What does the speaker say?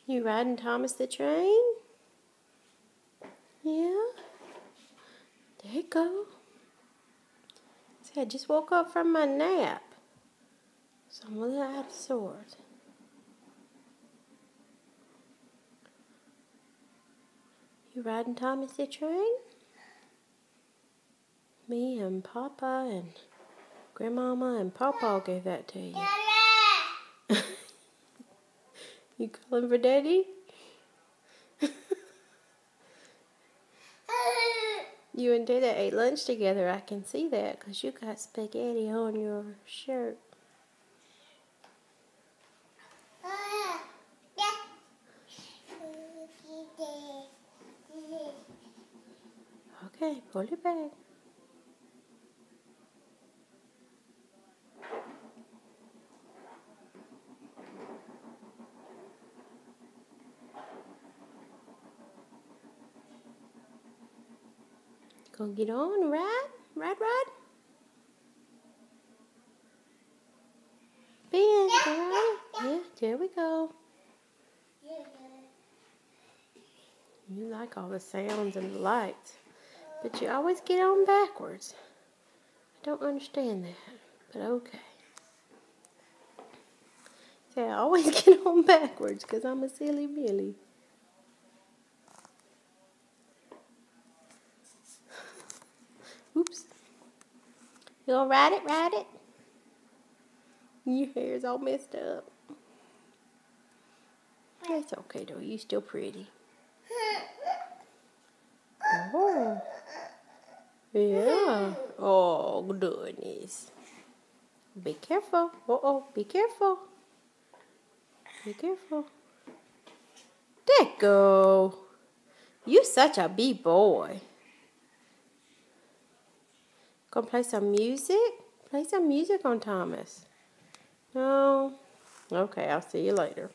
You riding Thomas the train? Yeah. There you go. See, I just woke up from my nap, so I'm a little out of sorts. You riding Thomas the train? Me and Papa and Grandmama and Papa gave that to you. Daddy! You calling for Daddy? You and Dada ate lunch together. I can see that because you got spaghetti on your shirt. Okay, pull it back. Gonna get on and ride? Ride? Ben, right? Yeah, there we go. You like all the sounds and the lights, but you always get on backwards. I don't understand that, but okay. See, I always get on backwards because I'm a silly Billy. Oops. You gonna ride it? Your hair's all messed up. It's okay though, you still pretty. Oh. Yeah. Oh, goodness. Be careful. Uh-oh, be careful. Be careful. There you go. You such a big boy. Gonna play some music? Play some music on Thomas. No? Okay, I'll see you later.